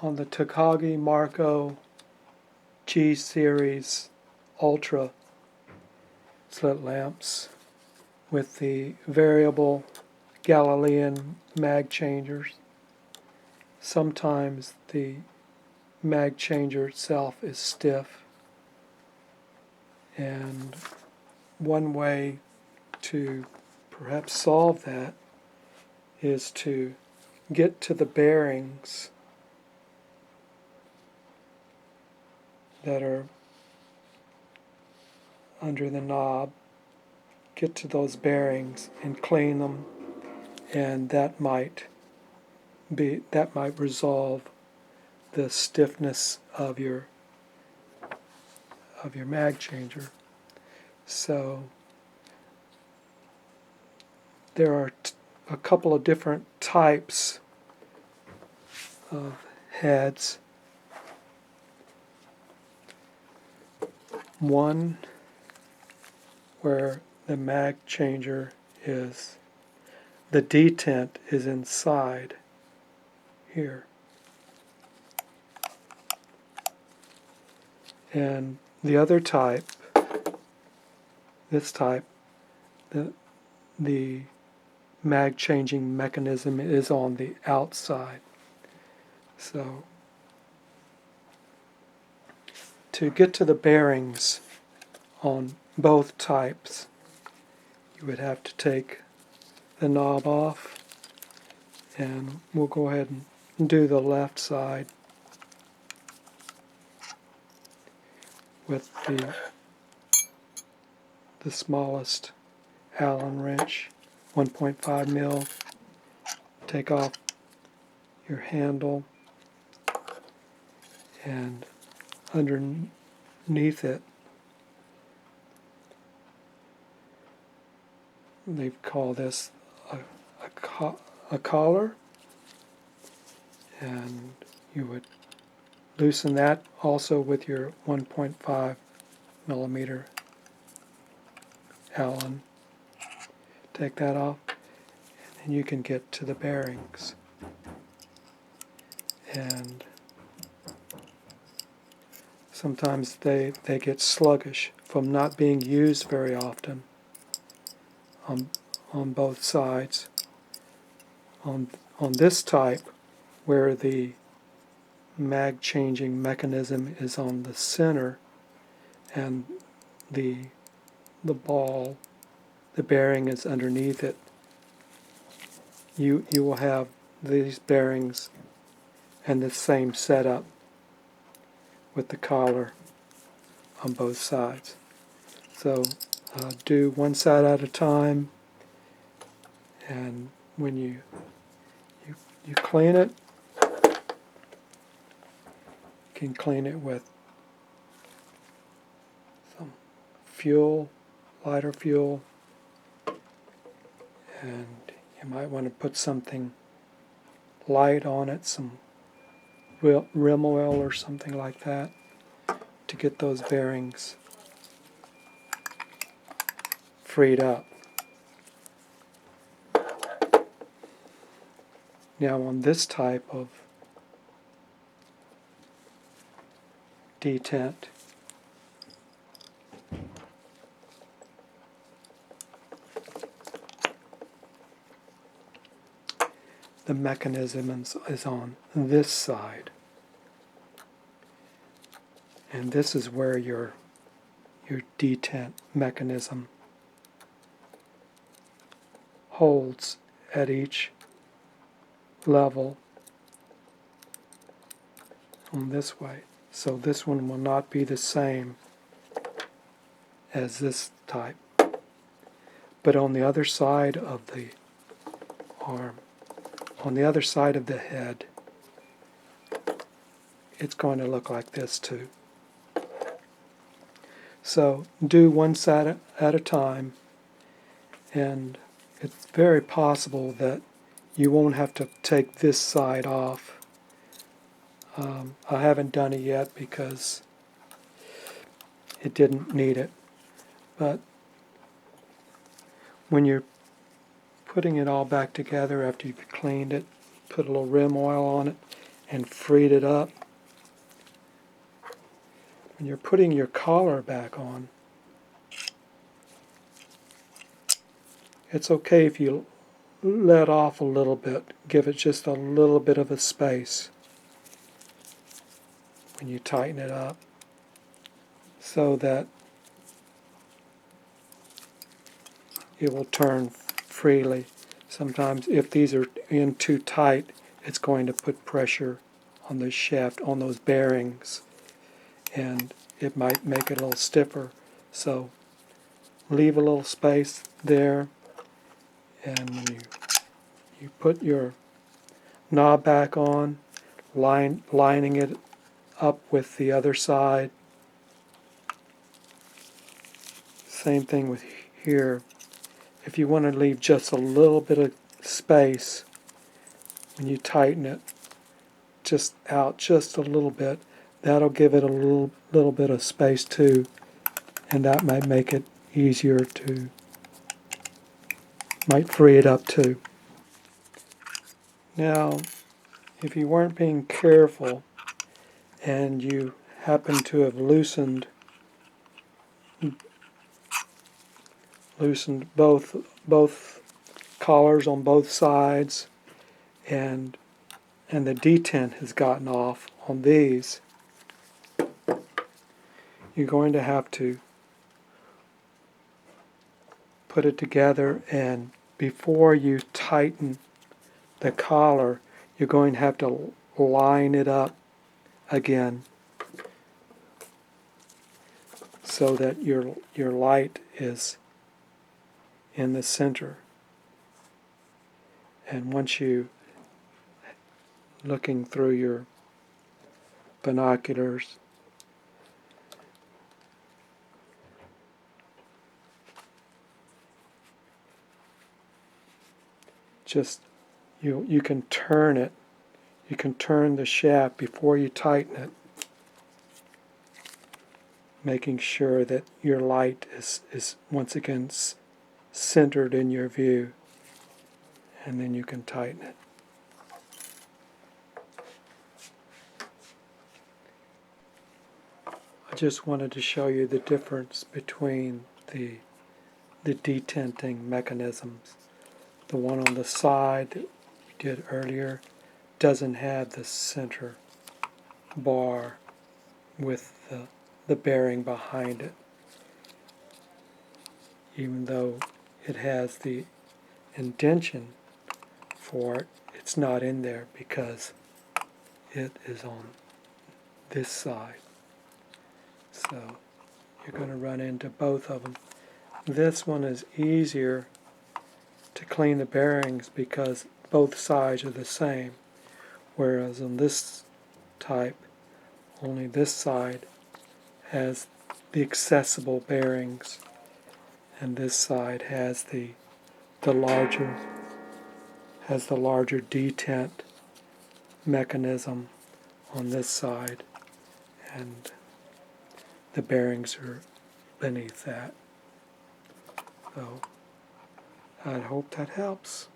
on the Takagi Marco G series Ultra slit lamps with the variable Galilean mag changers. Sometimes the mag changer itself is stiff, and one way to perhaps solve that is to get to the bearings that are under the knob, get to those bearings and clean them, and that might resolve the stiffness of your mag changer. So there are a couple of different types of heads. One where the mag changer is, the detent is inside here. And the other type, this type, the mag changing mechanism is on the outside. So to get to the bearings on both types, you would have to take the knob off, and we'll go ahead and do the left side with the smallest Allen wrench, 1.5 mil. Take off your handle, and underneath it they call this a collar, and you would loosen that also with your 1.5 millimeter Allen. Take that off, and you can get to the bearings. And sometimes they get sluggish from not being used very often on both sides. On this type, where the mag changing mechanism is on the center and the ball, the bearing is underneath it, you will have these bearings and the same setup with the collar on both sides. So do one side at a time, and when you clean it, you can clean it with some fuel, lighter fuel, and you might want to put something light on it, some rim oil or something like that, to get those bearings freed up. Now on this type of detent, the mechanism is on this side, and this is where your detent mechanism holds at each level on this way. So this one will not be the same as this type. But on the other side of the arm, on the other side of the head, it's going to look like this too. So do one side at a time, and it's very possible that you won't have to take this side off. I haven't done it yet because it didn't need it. But when you're putting it all back together after you've cleaned it, put a little rim oil on it, and freed it up. When you're putting your collar back on, it's okay if you let off a little bit, give it just a little bit of a space when you tighten it up, so that it will turn freely. Sometimes if these are in too tight, it's going to put pressure on the shaft, on those bearings, and it might make it a little stiffer. So leave a little space there, and when you put your knob back on, lining it up with the other side. Same thing with here. If you want to leave just a little bit of space when you tighten it, just out just a little bit, that'll give it a little bit of space too, and that might make it easier to, might free it up too. Now, if you weren't being careful and you happen to have loosened both collars on both sides, and the detent has gotten off on these, you're going to have to put it together, and before you tighten the collar, you're going to have to line it up again so that your light is in the center. And once you, looking through your binoculars, just you can turn it. You can turn the shaft before you tighten it, making sure that your light is once again centered in your view, and then you can tighten it. I just wanted to show you the difference between the detenting mechanisms. The one on the side that we did earlier doesn't have the center bar with the bearing behind it, even though it has the indentation for it. It's not in there because it is on this side. So you're going to run into both of them. This one is easier to clean the bearings because both sides are the same, whereas on this type, only this side has the accessible bearings, and this side has the larger detent mechanism on this side, and the bearings are beneath that. So I hope that helps.